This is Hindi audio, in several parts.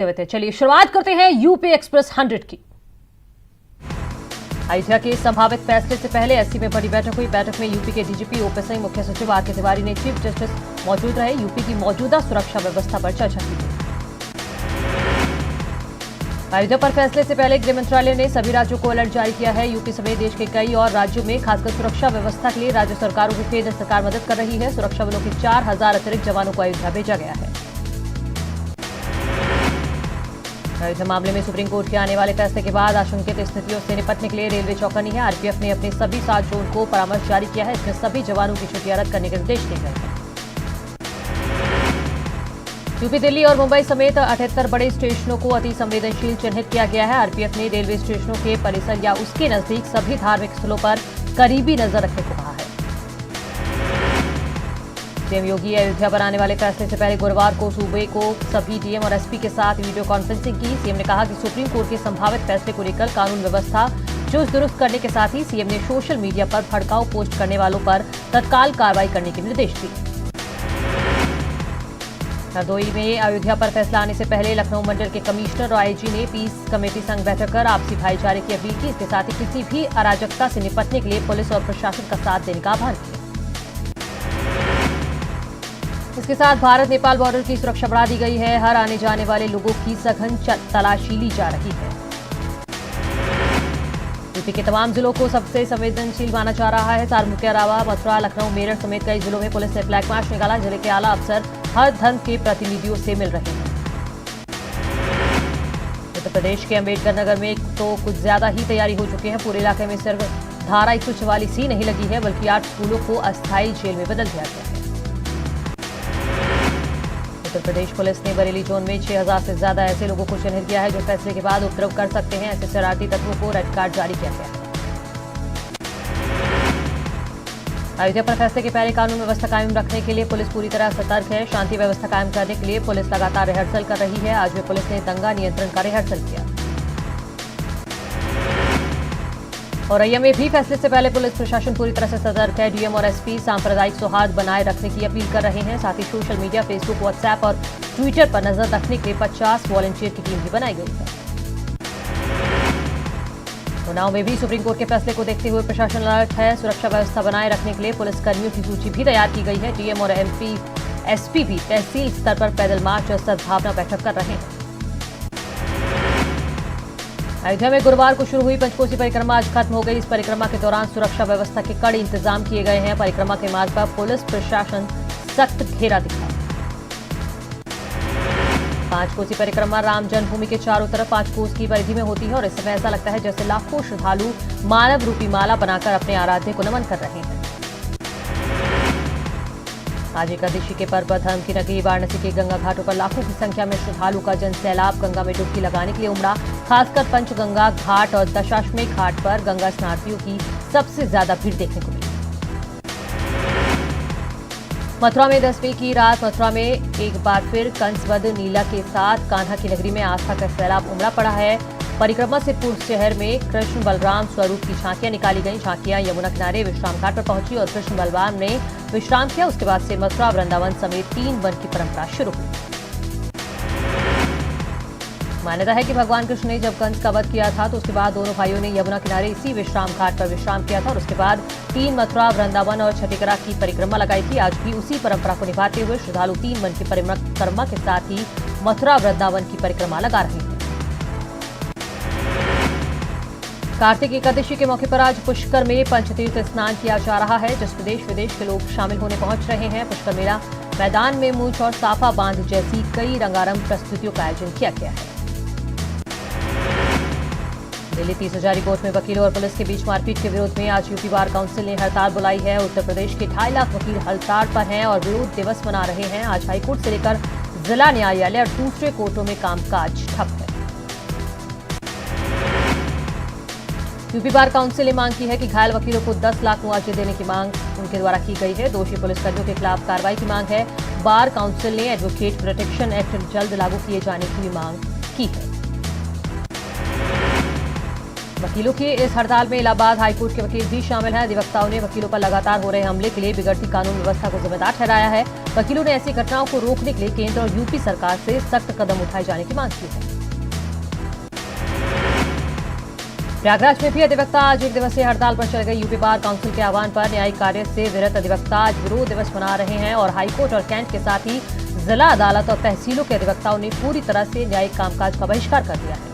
चलिए शुरुआत करते हैं यूपी एक्सप्रेस 100 की। अयोध्या के संभावित फैसले से पहले एससी में बड़ी बैठक हुई। बैठक में यूपी के डीजीपी ओपी सिंह, मुख्य सचिव आर के तिवारी ने चीफ जस्टिस मौजूद रहे। यूपी की मौजूदा सुरक्षा व्यवस्था पर चर्चा की गई। अयोध्या पर फैसले से पहले गृह मंत्रालय ने सभी राज्यों को अलर्ट जारी किया है। यूपी समेत देश के कई और राज्यों में खासकर सुरक्षा व्यवस्था के लिए राज्य सरकारों को केंद्र सरकार मदद कर रही है। सुरक्षा बलों के 4000 अतिरिक्त जवानों को अयोध्या भेजा गया है। अयोध्या मामले में सुप्रीम कोर्ट के आने वाले फैसले के बाद आशंकित स्थितियों से निपटने के लिए रेलवे चौकन्नी है। आरपीएफ ने अपने सभी 7 जोन को परामर्श जारी किया है। इसमें सभी जवानों की छुट्टियां रद्द करने के निर्देश दिए गए हैं। यूपी, दिल्ली और मुंबई समेत 78 बड़े स्टेशनों को अति संवेदनशील चिन्हित किया गया है। आरपीएफ ने रेलवे स्टेशनों के परिसर या उसके नजदीक सभी धार्मिक स्थलों पर करीबी नजर रखने को कहा है। सीएम योगी अयोध्या पर आने वाले फैसले से पहले गुरुवार को सूबे को सभी डीएम और एसपी के साथ वीडियो कॉन्फ्रेंसिंग की। सीएम ने कहा कि सुप्रीम कोर्ट के संभावित फैसले को लेकर कानून व्यवस्था चुस्त दुरुस्त करने के साथ ही सीएम ने सोशल मीडिया पर भड़काऊ पोस्ट करने वालों पर तत्काल कार्रवाई करने के निर्देश दिए। हरदोई में अयोध्या पर फैसला आने से पहले लखनऊ मंडल के कमिश्नर और आईजी ने पीस कमेटी संग बैठक कर आपसी भाईचारे की अपील की। इसके साथ ही किसी भी अराजकता से निपटने के लिए पुलिस और प्रशासन का साथ देने का आह्वान किया। इसके साथ भारत नेपाल बॉर्डर की सुरक्षा बढ़ा दी गई है। हर आने जाने वाले लोगों की सघन तलाशी ली जा रही है। यूपी के तमाम जिलों को सबसे संवेदनशील माना जा रहा है। सारण के अलावा मथुरा, लखनऊ, मेरठ समेत कई जिलों में पुलिस ने फ्लैग मार्च निकाला। जिले के आला अफसर हर धर्म के प्रतिनिधियों से मिल रहे हैं। उत्तर प्रदेश के अंबेडकर नगर में तो कुछ ज्यादा ही तैयारी हो चुकी है। पूरे इलाके में सिर्फ धारा 144 ही नहीं लगी है, बल्कि 8 स्कूलों को अस्थायी जेल में बदल दिया गया है। उत्तर प्रदेश पुलिस ने बरेली जोन में 6000 से ज्यादा ऐसे लोगों को चिन्हित किया है जो फैसले के बाद उपद्रव कर सकते हैं। ऐसे शरारती तत्वों को रेड कार्ड जारी किया गया है। अयोध्या पर फैसले के पहले कानून व्यवस्था कायम रखने के लिए पुलिस पूरी तरह सतर्क है। शांति व्यवस्था कायम करने के लिए पुलिस लगातार रिहर्सल कर रही है। आज भी पुलिस ने दंगा नियंत्रण का रिहर्सल किया। और अयोध्या में भी फैसले से पहले पुलिस प्रशासन पूरी तरह से सतर्क है। डीएम और एसपी सांप्रदायिक सौहार्द बनाए रखने की अपील कर रहे हैं। साथ ही सोशल मीडिया, फेसबुक, व्हाट्सएप और ट्विटर पर नजर रखने के लिए 50 वॉलंटियर की टीम भी बनाई गई है। उन्नाव में भी सुप्रीम कोर्ट के फैसले को देखते हुए प्रशासन अलर्ट है। सुरक्षा व्यवस्था बनाए रखने के लिए पुलिस कर्मियों की सूची भी तैयार की गई है। डीएम और एमपी, एसपी भी तहसील स्तर पर पैदल मार्च और सद्भावना बैठक कर रहे हैं। अयोध्या में गुरुवार को शुरू हुई पंचकोसी परिक्रमा आज खत्म हो गई। इस परिक्रमा के दौरान सुरक्षा व्यवस्था के कड़े इंतजाम किए गए हैं। परिक्रमा के मार्ग पर पुलिस प्रशासन सख्त घेरा दिखा। 5 कोसी परिक्रमा राम जन्मभूमि के चारों तरफ 5 कोस की परिधि में होती है और इस समय ऐसा लगता है जैसे लाखों श्रद्धालु मानव रूपी माला बनाकर अपने आराध्य को नमन कर रहे हैं। आज एकादशी के पर्व पर धर्म की नगरी वाराणसी के गंगा घाटों पर लाखों की संख्या में श्रद्धालु का जन सैलाब गंगा में डुबकी लगाने के लिए उमड़ा। खासकर पंचगंगा घाट और दशाश्वमेध घाट पर गंगा स्नानार्थियों की सबसे ज्यादा भीड़ देखने को मिली। मथुरा में 10वीं की रात मथुरा में एक बार फिर कंसवध नीला के साथ कान्हा की नगरी में आस्था का सैलाब उमड़ा पड़ा है। परिक्रमा से पूर्व शहर में कृष्ण बलराम स्वरूप की झांकियां निकाली गई। झांकियां यमुना किनारे विश्राम घाट पर पहुंची और कृष्ण बलराम ने विश्राम किया। उसके बाद से मथुरा वृंदावन समेत 3 वन की परंपरा शुरू हुई। मान्यता है कि भगवान कृष्ण ने जब कंस का वध किया था तो उसके बाद दोनों भाइयों ने यमुना किनारे इसी विश्राम घाट पर विश्राम किया था और उसके बाद 3 मथुरा, वृंदावन और छठीकरा की परिक्रमा लगाई थी। आज भी उसी परंपरा को निभाते हुए श्रद्धालु 3 वन की परिक्रमा के साथ ही मथुरा वृंदावन की परिक्रमा लगा रहे हैं। कार्तिक एकादशी के मौके पर आज पुष्कर में पंचतीर्थ स्नान किया जा रहा है, जिसमें देश विदेश के लोग शामिल होने पहुंच रहे हैं। पुष्कर मेला मैदान में मूंछ और साफा बांध जैसी कई रंगारंग प्रस्तुतियों का आयोजन किया गया है। दिल्ली 30 हजारी कोर्ट में वकीलों और पुलिस के बीच मारपीट के विरोध में आज यूपी बार काउंसिल ने हड़ताल बुलाई है। उत्तर प्रदेश के 2.5 लाख वकील हड़ताल पर हैं और विरोध दिवस मना रहे हैं। आज हाईकोर्ट से लेकर जिला न्यायालय और दूसरे कोर्टों में कामकाज ठप है। यूपी बार काउंसिल ने मांग की है कि घायल वकीलों को 10 लाख मुआवजे देने की मांग उनके द्वारा की गई है। दोषी पुलिसकर्मियों के खिलाफ कार्रवाई की मांग है। बार काउंसिल ने एडवोकेट प्रोटेक्शन एक्ट जल्द लागू किए जाने की भी मांग की है। वकीलों की इस हड़ताल में इलाहाबाद हाईकोर्ट के वकील भी शामिल हैं। अधिवक्ताओं ने वकीलों पर लगातार हो रहे हमले के लिए बिगड़ती कानून व्यवस्था को जिम्मेदार ठहराया है। वकीलों ने ऐसी घटनाओं को रोकने के लिए केंद्र और यूपी सरकार से सख्त कदम उठाए जाने की मांग की है। प्रयागराज में भी अधिवक्ता आज एक दिवसीय हड़ताल पर चल गए। यूपी बार काउंसिल के आह्वान पर न्यायिक कार्य से विरत अधिवक्ता आज विरोध दिवस मना रहे हैं और हाईकोर्ट और कैंट के साथ ही जिला अदालत और तहसीलों के अधिवक्ताओं ने पूरी तरह से न्यायिक कामकाज का बहिष्कार कर दिया है।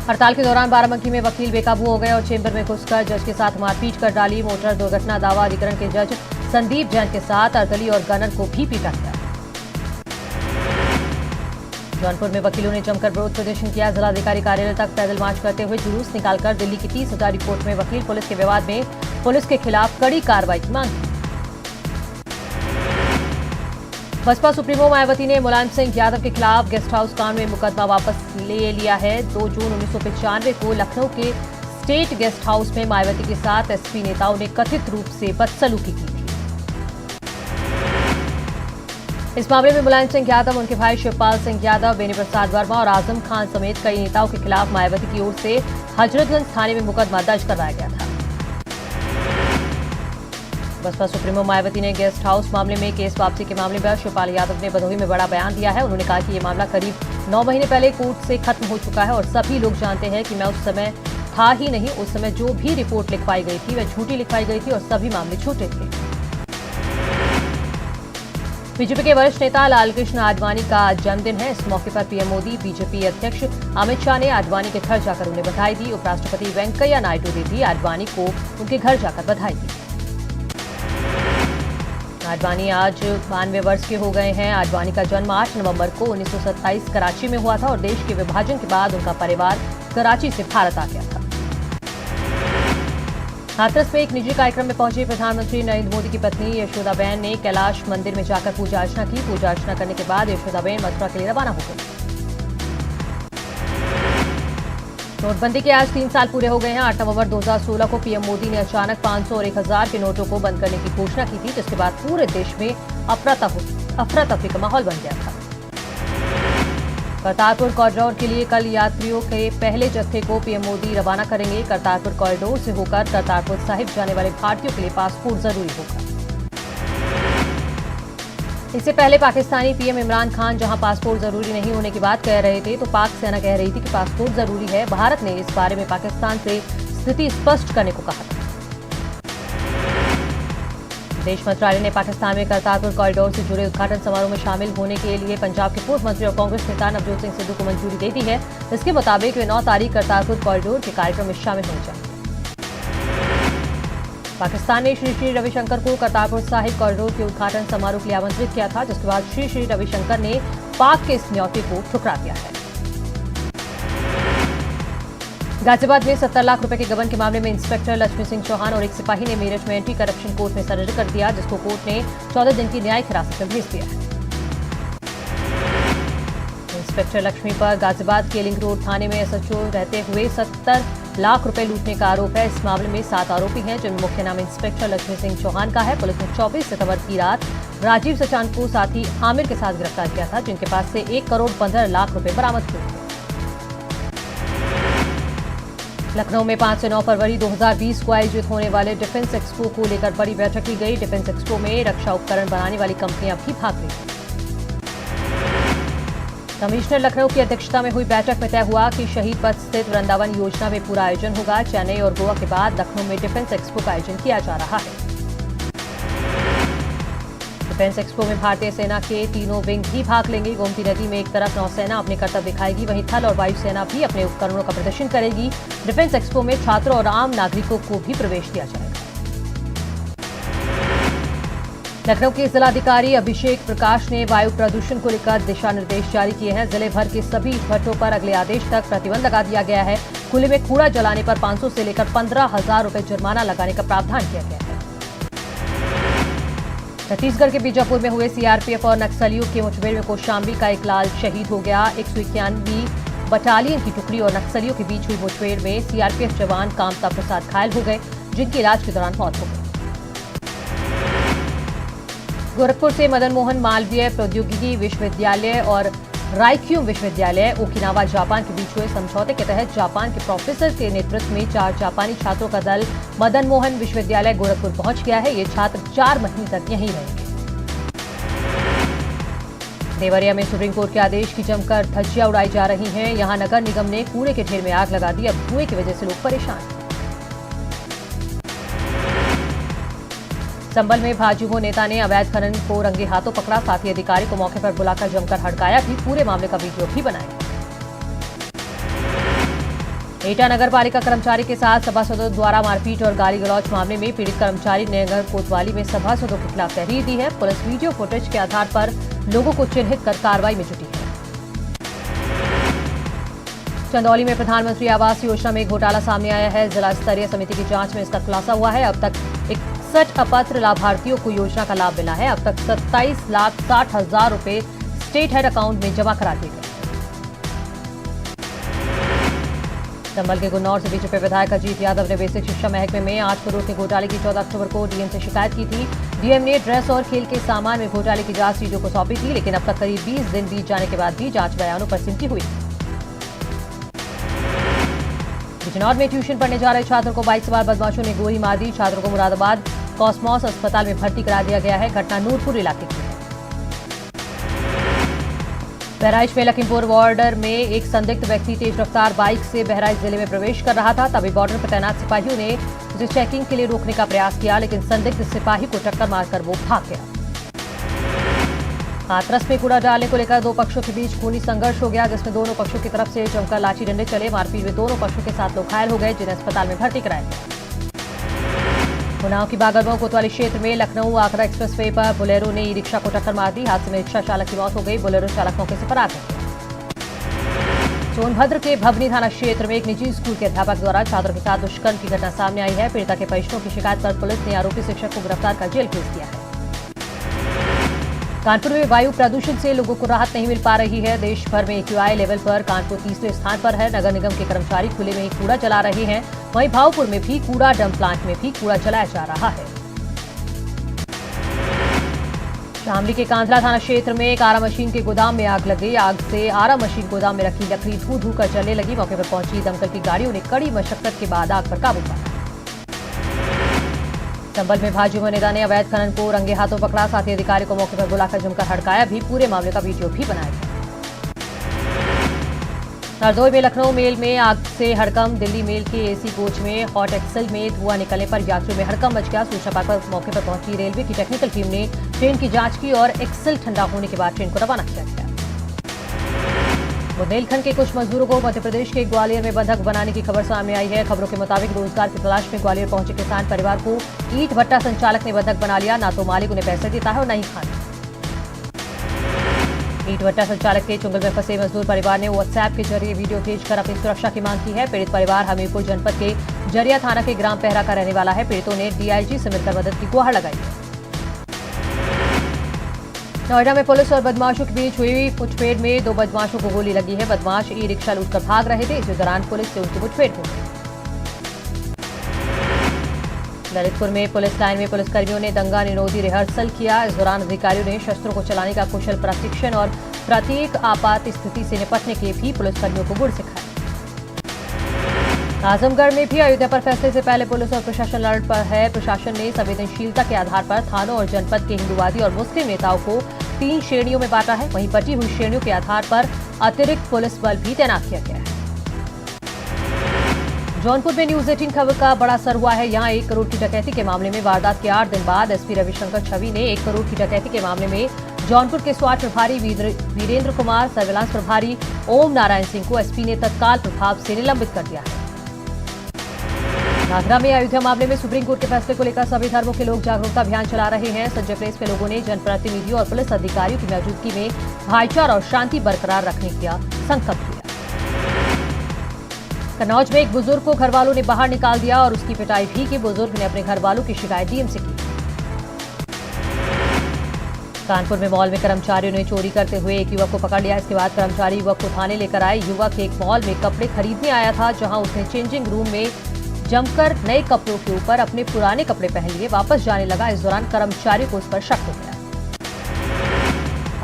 हड़ताल के दौरान बाराबंकी में वकील बेकाबू हो गए और चेंबर में घुसकर जज के साथ मारपीट कर डाली। मोटर दुर्घटना दावा अधिकरण के जज संदीप जैन के साथ अर्दली और गनर को भी पीटा गया। जौनपुर में वकीलों ने जमकर विरोध प्रदर्शन किया। जिलाधिकारी कार्यालय तक पैदल मार्च करते हुए जुलूस निकालकर दिल्ली की 30,000 रिपोर्ट में वकील पुलिस के विवाद में पुलिस के खिलाफ कड़ी कार्रवाई की मांग की। बसपा सुप्रीमो मायावती ने मुलायम सिंह यादव के खिलाफ गेस्ट हाउस कांड में मुकदमा वापस ले लिया है। 2 जून 1995 को लखनऊ के स्टेट गेस्ट हाउस में मायावती के साथ एसपी नेताओं ने कथित रूप से बदसलूकी की थी। इस मामले में मुलायम सिंह यादव, उनके भाई शिवपाल सिंह यादव, बेनी प्रसाद वर्मा और आजम खान समेत कई नेताओं के खिलाफ मायावती की ओर से हजरतगंज थाने में मुकदमा दर्ज करवाया गया था। बसपा सुप्रीमो मायावती ने गेस्ट हाउस मामले में केस वापसी के मामले पर शिवपाल यादव ने भदोही में बड़ा बयान दिया है। उन्होंने कहा कि ये मामला करीब 9 महीने पहले कोर्ट से खत्म हो चुका है और सभी लोग जानते हैं कि मैं उस समय था ही नहीं। उस समय जो भी रिपोर्ट लिखवाई गई थी वह झूठी लिखवाई गई थी और सभी मामले झूठे थे। बीजेपी के वरिष्ठ नेता लालकृष्ण आडवाणी का जन्मदिन है। इस मौके पर पीएम मोदी, बीजेपी अध्यक्ष अमित शाह ने आडवाणी के घर जाकर उन्हें बधाई दी। उपराष्ट्रपति वेंकैया नायडू ने भी आडवाणी को उनके घर जाकर बधाई दी। आडवाणी आज 92 वर्ष के हो गए हैं। आडवाणी का जन्म 8 नवंबर को 1927 कराची में हुआ था और देश के विभाजन के बाद उनका परिवार कराची से भारत आ गया था। हाथरस में एक निजी कार्यक्रम में पहुंचे प्रधानमंत्री नरेंद्र मोदी की पत्नी यशोदाबेन ने कैलाश मंदिर में जाकर पूजा अर्चना की। पूजा अर्चना करने के बाद यशोदाबेन मथुरा के लिए रवाना हो गई। नोटबंदी के आज 3 साल पूरे हो गए हैं। 8 नवंबर 2016 को पीएम मोदी ने अचानक 500 और 1000 के नोटों को बंद करने की घोषणा की थी, जिसके बाद पूरे देश में अफरा तफरी का माहौल बन गया था। करतारपुर कॉरिडोर के लिए कल यात्रियों के पहले जत्थे को पीएम मोदी रवाना करेंगे। करतारपुर कॉरिडोर से होकर करतारपुर साहिब जाने वाले भारतीयों के लिए पासपोर्ट जरूरी होगा। इससे पहले पाकिस्तानी पीएम इमरान खान जहां पासपोर्ट जरूरी नहीं होने की बात कह रहे थे, तो पाक सेना कह रही थी कि पासपोर्ट जरूरी है। भारत ने इस बारे में पाकिस्तान से स्थिति स्पष्ट करने को कहा था। विदेश मंत्रालय ने पाकिस्तान में करतारपुर कॉरिडोर से जुड़े उद्घाटन समारोह में शामिल होने के लिए पंजाब के पूर्व मंत्री और कांग्रेस नेता नवजोत सिंह सिद्धू को मंजूरी दे दी है। इसके मुताबिक वे 9 तारीख करतारपुर कॉरिडोर के कार्यक्रम में शामिल हो जाएंगे। पाकिस्तान ने श्री श्री रविशंकर को करतारपुर साहिब कॉरिडोर के उद्घाटन समारोह के लिए आमंत्रित किया था, जिसके बाद श्री श्री रविशंकर ने पाक के इस न्यौते को ठुकरा दिया है। गाजियाबाद में 70 लाख रुपए के गबन के मामले में इंस्पेक्टर लक्ष्मी सिंह चौहान और एक सिपाही ने मेरठ में एंटी करप्शन कोर्ट में सरेंडर कर दिया, जिसको कोर्ट ने 14 दिन की न्यायिक हिरासत में भेज दिया है। इंस्पेक्टर लक्ष्मी पर गाजियाबाद के लिंक रोड थाने में एसएचओ रहते हुए 70 लाख रुपए लूटने का आरोप है। इस मामले में 7 आरोपी हैं, जिनमें मुख्य नाम इंस्पेक्टर लक्ष्मी सिंह चौहान का है। पुलिस ने 24 सितंबर की रात राजीव सचान को साथी आमिर के साथ गिरफ्तार किया था, जिनके पास से 1 करोड़ 15 लाख रुपए बरामद हुए थे। लखनऊ में 5 से 9 फरवरी 2020 को आयोजित होने वाले डिफेंस एक्सपो को लेकर बड़ी बैठक की गई। डिफेंस एक्सपो में रक्षा उपकरण बनाने वाली कंपनियां भी भाग रही। कमिश्नर लखनऊ की अध्यक्षता में हुई बैठक में तय हुआ कि शहीद पथ स्थित वृंदावन योजना में पूरा आयोजन होगा। चेन्नई और गोवा के बाद लखनऊ में डिफेंस एक्सपो का आयोजन किया जा रहा है। डिफेंस एक्सपो में भारतीय सेना के तीनों विंग भी भाग लेंगे। गोमती नदी में एक तरफ नौसेना अपने कर्तव्य दिखाएगी, वहीं थल और वायुसेना भी अपने उपकरणों का प्रदर्शन करेगी। डिफेंस एक्सपो में छात्रों और आम नागरिकों को भी प्रवेश दिया जाएगा। लखनऊ के जिलाधिकारी अभिषेक प्रकाश ने वायु प्रदूषण को लेकर दिशा निर्देश जारी किए हैं। जिले भर के सभी भट्टों पर अगले आदेश तक प्रतिबंध लगा दिया गया है। खुले में कूड़ा जलाने पर 500 से लेकर 15,000 रुपए जुर्माना लगाने का प्रावधान किया गया है। छत्तीसगढ़ के बीजापुर में हुए सीआरपीएफ और नक्सलियों के मुठभेड़ में कौशाम्बी का एक लाल शहीद हो गया। 191वीं बटालियन की टुकड़ी और नक्सलियों के बीच हुई मुठभेड़ में सीआरपीएफ जवान कामता प्रसाद घायल हो गए, जिनकी इलाज के दौरान मौत हो गई। गोरखपुर से मदन मोहन मालवीय प्रौद्योगिकी विश्वविद्यालय और राइक्यूम विश्वविद्यालय ओकिनावा जापान के बीच हुए समझौते के तहत जापान के प्रोफेसर के नेतृत्व में 4 जापानी छात्रों का दल मदन मोहन विश्वविद्यालय गोरखपुर पहुंच गया है। ये छात्र 4 महीने तक यहीं रहेंगे। देवरिया में सुप्रीम कोर्ट के आदेश की जमकर धज्जियां उड़ाई जा रही हैं। यहां नगर निगम ने कूड़े के ढेर में आग लगा दी। अब धुएं की वजह से लोग परेशान। संभल में भाजपा नेता ने अवैध खनन को रंगे हाथों पकड़ा। साथ ही अधिकारी को मौके पर बुलाकर जमकर हड़काया भी। पूरे मामले का वीडियो भी बनाया। एटा नगर पालिका कर्मचारी के साथ सभासदों द्वारा मारपीट और गाली गलौज मामले में पीड़ित कर्मचारी ने नगर कोतवाली में सभासदों के खिलाफ तहरीर दी है। पुलिस वीडियो फुटेज के आधार पर लोगों को चिन्हित कर कार्रवाई में जुटी है। चंदौली में प्रधानमंत्री आवास योजना में घोटाला सामने आया है। जिला स्तरीय समिति की जांच में इसका खुलासा हुआ है। अब तक 61 अपात्र लाभार्थियों को योजना का लाभ मिला है। अब तक 27,60,000 रुपए स्टेट हेड अकाउंट में जमा करा दिए गए। संभल के गुन्नौर से बीजेपी विधायक अजीत यादव ने बेसिक शिक्षा महकमे में 8 करोड़ के घोटाले की 14 अक्टूबर को डीएम से शिकायत की थी। डीएम ने ड्रेस और खेल के सामान में घोटाले की जांच सीडीओ को सौंपी थी, लेकिन अब तक करीब 20 दिन बीत जाने के बाद भी जांच बयानों पर सिमटी हुई। बिजनौर में ट्यूशन पढ़ने जा रहे छात्र को बाइक सवार बदमाशों ने गोली मार दी। छात्र को मुरादाबाद कॉस्मॉस अस्पताल में भर्ती करा दिया गया है। घटना नूरपुर इलाके की है। बहराइच में लखीमपुर बॉर्डर में एक संदिग्ध व्यक्ति तेज रफ्तार बाइक से बहराइच जिले में प्रवेश कर रहा था। तभी बॉर्डर पर तैनात सिपाहियों ने उसे चेकिंग के लिए रोकने का प्रयास किया, लेकिन संदिग्ध सिपाही को टक्कर मारकर वो भाग गया। हाथरस में कूड़ा डालने को लेकर 2 पक्षों के बीच खूनी संघर्ष हो गया, जिसमें दोनों पक्षों की तरफ से जमकर लाठी डंडे चले। मारपीट में दोनों पक्षों के 7 लोग घायल हो गए, जिन्हें अस्पताल में भर्ती कराया गया। उन्नाव की बागरगांव कोतवाली क्षेत्र में लखनऊ आगरा एक्सप्रेसवे पर बोलेरो ने ई रिक्शा को टक्कर मार दी। हादसे में रिक्शा चालक की मौत हो गई। बोलेरो चालक मौके से फरार हो गया। सोनभद्र के भवनी थाना क्षेत्र में एक निजी स्कूल के अध्यापक द्वारा छात्रों के साथ दुष्कर्म की घटना सामने आई है। पीड़िता के परिजनों की शिकायत पर पुलिस ने आरोपी शिक्षक को गिरफ्तार कर जेल भेज दिया है। कानपुर में वायु प्रदूषण से लोगों को राहत नहीं मिल पा रही है। देश भर में AQI लेवल पर कानपुर तीसरे स्थान पर है। नगर निगम के कर्मचारी खुले में ही कूड़ा जला रहे हैं। वहीं भावपुर में भी कूड़ा डंप प्लांट में भी कूड़ा जलाया जा रहा है। शामली के कांधला थाना क्षेत्र में एक आरा मशीन के गोदाम में आग लग गई। आग से आरा मशीन गोदाम में रखी लकड़ी धू धू कर जलने लगी। मौके पर पहुंची दमकल की गाड़ियों ने कड़ी मशक्कत के बाद आग पर काबू पाया। संभल में भाजपा नेता ने अवैध खनन को रंगे हाथों पकड़ा। साथ ही अधिकारी को मौके पर बुलाकर जमकर हड़काया भी। पूरे मामले का वीडियो भी बनाया गया। हरदोई में लखनऊ मेल में आग से हड़कंप। दिल्ली मेल के AC कोच में हॉट एक्सल में धुआं निकलने पर यात्रियों में हड़कंप मच गया। सूचना पाकर मौके पर पहुंची रेलवे की टेक्निकल टीम ने ट्रेन की जांच की और एक्सल ठंडा होने के बाद ट्रेन को रवाना किया गया। बुंदेलखंड के कुछ मजदूरों को मध्य प्रदेश के ग्वालियर में बंधक बनाने की खबर सामने आई है। खबरों के मुताबिक रोजगार की तलाश में ग्वालियर पहुंचे किसान परिवार को ईंट भट्टा संचालक ने बंधक बना लिया। ना तो मालिक उन्हें पैसे देता है और न ही खाना। ईंट भट्टा संचालक के चुंगल में फंसे मजदूर परिवार ने व्हाट्सएप के जरिए वीडियो भेजकर अपनी सुरक्षा की मांग की है। पीड़ित परिवार हमीरपुर जनपद के जरिया थाना के ग्राम पहरा का रहने वाला है। पीड़ितों ने DIG से मिलकर मदद की गुहार लगाई है। नोएडा में पुलिस और बदमाशों के बीच हुई मुठभेड़ में 2 बदमाशों को गोली लगी है। बदमाश ई रिक्शा लूटकर भाग रहे थे। इस दौरान पुलिस से उनकी मुठभेड़ हो गई। ललितपुर में पुलिस लाइन में पुलिसकर्मियों ने दंगा निरोधी रिहर्सल किया। इस दौरान अधिकारियों ने शस्त्रों को चलाने का कुशल प्रशिक्षण और प्रत्येक आपात स्थिति से निपटने के भी पुलिसकर्मियों को गुर सिखाए। आजमगढ़ में भी अयोध्या पर फैसले से पहले पुलिस और प्रशासन अलर्ट पर है। प्रशासन ने संवेदनशीलता के आधार पर थानों और जनपद के हिंदूवादी और मुस्लिम नेताओं को 3 श्रेणियों में बांटा है। वहीं बटी हुई श्रेणियों के आधार पर अतिरिक्त पुलिस बल भी तैनात किया गया है। जौनपुर में न्यूज 18 खबर का बड़ा असर हुआ है। यहां 1 करोड़ की डकैती के मामले में वारदात के 8 दिन बाद SP रविशंकर छवि ने 1 करोड़ की डकैती के मामले में जौनपुर के स्वाट प्रभारी वीरेंद्र कुमार, सर्विलांस प्रभारी ओम नारायण सिंह को SP ने तत्काल प्रभाव से निलंबित कर दिया है। आगरा में अयोध्या मामले में सुप्रीम कोर्ट के फैसले को लेकर सभी धर्मों के लोग जागरूकता अभियान चला रहे हैं। संजय प्लेस में लोगों ने जनप्रतिनिधियों और पुलिस अधिकारियों की मौजूदगी में भाईचारा और शांति बरकरार रखने का संकल्प लिया। कन्नौज में एक बुजुर्ग को घर वालों ने बाहर निकाल दिया और उसकी पिटाई भी की। बुजुर्ग ने अपने घर वालों की शिकायत डीएम से की। कानपुर में मॉल में कर्मचारियों ने चोरी करते हुए एक युवक को पकड़ लिया। इसके बाद कर्मचारी युवक को थाने लेकर आए। युवक एक मॉल में कपड़े खरीदने आया था, जहां उसने चेंजिंग रूम में जमकर नए कपड़ों के ऊपर अपने पुराने कपड़े पहन लिए। वापस जाने लगा। इस दौरान कर्मचारी को उस पर शक हो गया।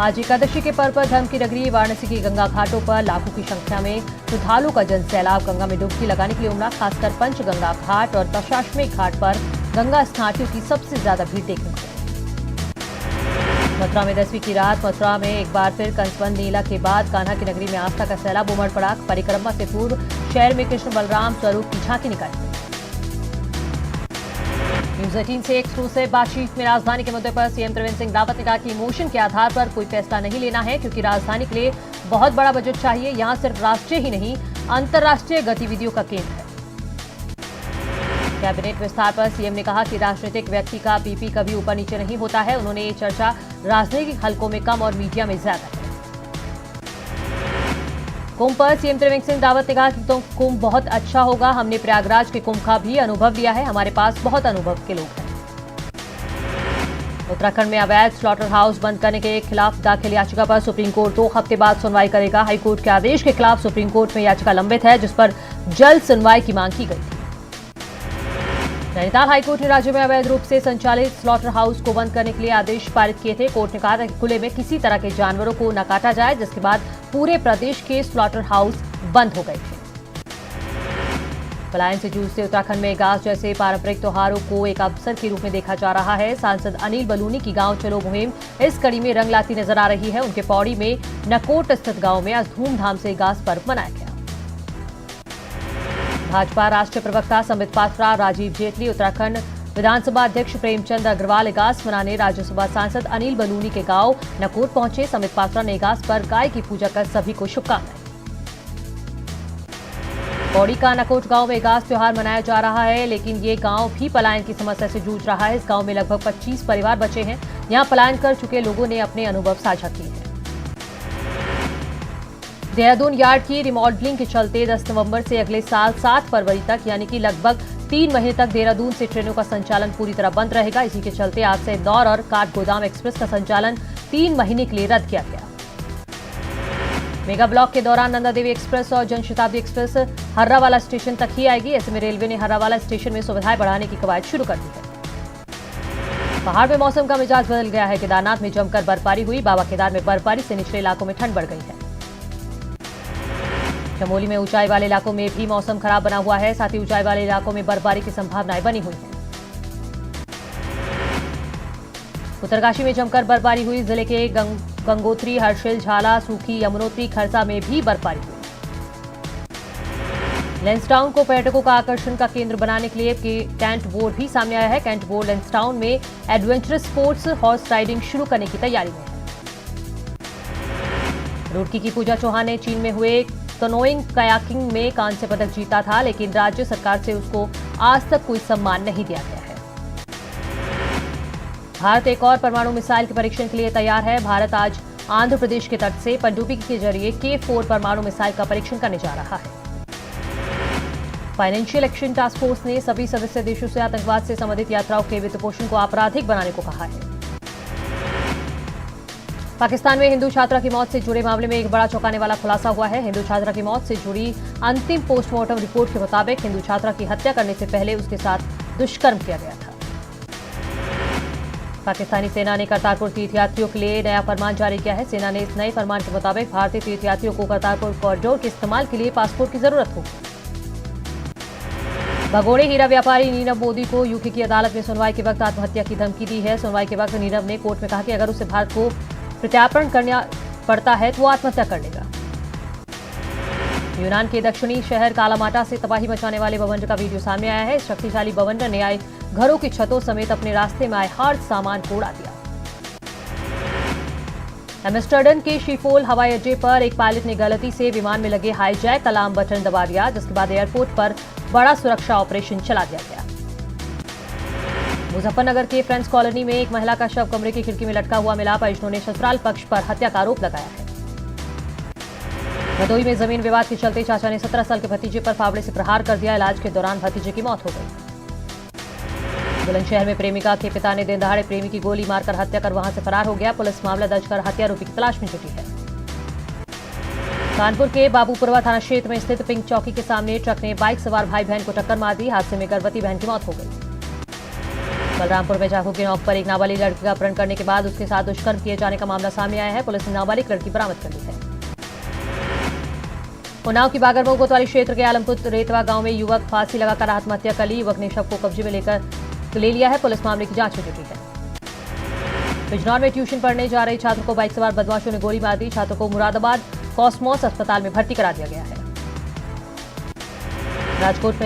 आज एकादशी के पर्व पर धर्म की नगरी वाराणसी की गंगा घाटों पर लाखों की संख्या में श्रद्धालुओं का जन सैलाब गंगा में डुबकी लगाने के लिए उमड़ा। खासकर पंचगंगा घाट और दशाश्वमेध घाट पर गंगा स्नानियों की सबसे ज्यादा भीड़ देखने को मिली। मथुरा में 10वीं की रात मथुरा में एक बार फिर कंसबंद नीला के बाद कान्हा की नगरी में आस्था का सैलाब उमड़ पड़ा। परिक्रमा से पूर्व शहर में कृष्ण बलराम स्वरूप की झांकी निकाली। न्यूज 18 से एक्सक्लूसिव बातचीत में राजधानी के मुद्दे पर सीएम त्रिवेंद्र सिंह रावत ने कहा कि इमोशन के आधार पर कोई फैसला नहीं लेना है, क्योंकि राजधानी के लिए बहुत बड़ा बजट चाहिए। यहां सिर्फ राष्ट्रीय ही नहीं अंतर्राष्ट्रीय गतिविधियों का केंद्र है। कैबिनेट विस्तार पर सीएम ने कहा कि राजनीतिक व्यक्ति का बीपी कभी ऊपर नीचे नहीं होता है। उन्होंने ये चर्चा राजनीतिक हलकों में कम और मीडिया में ज्यादा है। कुंभ पर सीएम त्रिवेंद्र सिंह रावत ने कहा कि तो कुंभ बहुत अच्छा होगा। हमने प्रयागराज के कुंभ का भी अनुभव लिया है, हमारे पास बहुत अनुभव के लोग हैं। उत्तराखंड में अवैध स्लॉटर हाउस बंद करने के खिलाफ दाखिल याचिका पर सुप्रीम कोर्ट 2 हफ्ते बाद सुनवाई करेगा। हाईकोर्ट के आदेश के खिलाफ सुप्रीम कोर्ट में याचिका लंबित है, जिस पर जल्द सुनवाई की मांग की गई थी। नैनीताल हाईकोर्ट ने राज्य में अवैध रूप से संचालित स्लॉटर हाउस को बंद करने के लिए आदेश पारित किए थे। कोर्ट ने कहा था कि खुले में किसी तरह के जानवरों को न काटा जाए, जिसके बाद पूरे प्रदेश के स्लॉटर हाउस बंद हो गए थे। पलायन से जूझते उत्तराखंड में गास जैसे पारंपरिक त्योहारों को एक अवसर के रूप में देखा जा रहा है। सांसद अनिल बलूनी की गांव चलो मुहिम इस कड़ी में रंग लाती नजर आ रही है। उनके पौड़ी में नकोट स्थित गांव में आज धूमधाम से गास पर्व मनाया गया। भाजपा राष्ट्रीय प्रवक्ता संबित पात्रा, राजीव जेटली, उत्तराखंड विधानसभा अध्यक्ष प्रेमचंद अग्रवाल इगास मनाने राज्यसभा सांसद अनिल बलूनी के गांव नकोट पहुंचे। संबित पात्रा ने इगास पर गाय की पूजा कर सभी को शुभकामनाएं। पौड़ी का नकोट गांव में इगास त्योहार मनाया जा रहा है, लेकिन ये गांव भी पलायन की समस्या से जूझ रहा है। इस गांव में लगभग 25 परिवार बचे हैं। यहां पलायन कर चुके लोगों ने अपने अनुभव साझा किए हैं। देहरादून यार्ड की रिमॉडलिंग के चलते 10 नवंबर से अगले साल 7 फरवरी तक यानी कि लगभग 3 महीने तक देहरादून से ट्रेनों का संचालन पूरी तरह बंद रहेगा। इसी के चलते आज से इंदौर और काठगोदाम एक्सप्रेस का संचालन 3 महीने के लिए रद्द किया गया। मेगा ब्लॉक के दौरान नंदा देवी एक्सप्रेस और जनशताब्दी एक्सप्रेस हर्रावाला स्टेशन तक ही आएगी। ऐसे में रेलवे ने हर्रावाला स्टेशन में सुविधाएं बढ़ाने की कवायद शुरू कर दी है। पहाड़ में मौसम का मिजाज बदल गया है। केदारनाथ में जमकर बर्फबारी हुई। बाबा केदार में बर्फबारी से निचले इलाकों में ठंड बढ़ गई है। चमोली में ऊंचाई वाले इलाकों में भी मौसम खराब बना हुआ है। साथ ही ऊंचाई वाले इलाकों में बर्फबारी की संभावनाएं बनी हुई हैं। उत्तरकाशी में जमकर बर्फबारी हुई। जिले के गंगोत्री, हर्षिल, झाला, सूखी, यमुनोत्री, खरसा में भी बर्फबारी हुई। लेंसडाउन को पर्यटकों का आकर्षण का केंद्र बनाने के लिए कैंट बोर्ड भी सामने आया है। कैंट बोर्ड लेंसडाउन में एडवेंचरस स्पोर्ट्स हॉर्स राइडिंग शुरू करने की तैयारी में है। रुड़की की पूजा चौहान ने चीन में हुए कनोइंग कयाकिंग में कांस्य पदक जीता था, लेकिन राज्य सरकार से उसको आज तक कोई सम्मान नहीं दिया गया है। भारत एक और परमाणु मिसाइल के परीक्षण के लिए तैयार है। भारत आज आंध्र प्रदेश के तट से पनडुब्बी के जरिए K4 परमाणु मिसाइल का परीक्षण करने जा रहा है। फाइनेंशियल एक्शन टास्क फोर्स ने सभी सदस्य देशों से आतंकवाद से संबंधित यात्राओं के वित्त पोषण को आपराधिक बनाने को कहा है। पाकिस्तान में हिंदू छात्रा की मौत से जुड़े मामले में एक बड़ा चौंकाने वाला खुलासा हुआ है। हिंदू छात्रा की मौत से जुड़ी अंतिम पोस्टमार्टम रिपोर्ट के मुताबिक हिंदू छात्रा की हत्या करने से पहले उसके साथ दुष्कर्म किया गया था। पाकिस्तानी सेना ने करतारपुर तीर्थयात्रियों के लिए नया फरमान जारी किया है। सेना ने इस नए फरमान के मुताबिक भारतीय तीर्थयात्रियों को करतारपुर कॉरिडोर के इस्तेमाल के लिए पासपोर्ट की जरूरत होगी। भगोड़े हीरा व्यापारी नीरव मोदी को यूके की अदालत में सुनवाई के वक्त आत्महत्या की धमकी दी है। सुनवाई के वक्त नीरव ने कोर्ट में कहा कि अगर उसे भारत को प्रत्यार्पण करना पड़ता है तो वो आत्महत्या कर लेगा। यूनान के दक्षिणी शहर कालामाटा से तबाही मचाने वाले बवंडर का वीडियो सामने आया है। इस शक्तिशाली बवंडर ने आए घरों की छतों समेत अपने रास्ते में आए हर सामान को उड़ा दिया। एम्स्टर्डम के शिफोल हवाई अड्डे पर एक पायलट ने गलती से विमान में लगे हाईजैक अलार्म बटन दबा दिया, जिसके बाद एयरपोर्ट पर बड़ा सुरक्षा ऑपरेशन चला दिया गया। मुजफ्फरनगर के फ्रेंड्स कॉलोनी में एक महिला का शव कमरे की खिड़की में लटका हुआ मिला। परिजनों ने ससुराल पक्ष पर हत्या का आरोप लगाया है। भदोही में जमीन विवाद के चलते चाचा ने 17 साल के भतीजे पर फावड़े से प्रहार कर दिया। इलाज के दौरान भतीजे की मौत हो गई। बुलंदशहर में प्रेमिका के पिता ने दिन दहाड़े प्रेमी की गोली मारकर हत्या कर वहां से फरार हो गया। पुलिस मामला दर्ज कर हत्या आरोपी की तलाश में जुटी है। कानपुर के बाबूपुरवा थाना क्षेत्र में स्थित पिंक चौकी के सामने ट्रक ने बाइक सवार भाई बहन को टक्कर मार दी। हादसे में गर्भवती बहन की मौत हो गई। बलरामपुर में चाकू की नोक पर एक नाबालिग लड़की का अपहरण करने के बाद उसके साथ दुष्कर्म किए जाने का मामला सामने आया है। पुलिस ने नाबालिग लड़की बरामद कर ली है। उन्नाव की बागरमऊ कोतवाली क्षेत्र के आलमपुर रेतवा गांव में युवक फांसी लगाकर आत्महत्या कर ली। युवक ने शव को कब्जे में ले लिया है। पुलिस मामले की जांच में जुटी है। बिजनौर में ट्यूशन पढ़ने जा रहे छात्र को बाइक सवार बदमाशों ने गोली मार दी। छात्र को मुरादाबाद कॉस्मोस अस्पताल में भर्ती करा दिया गया है। राजकोट में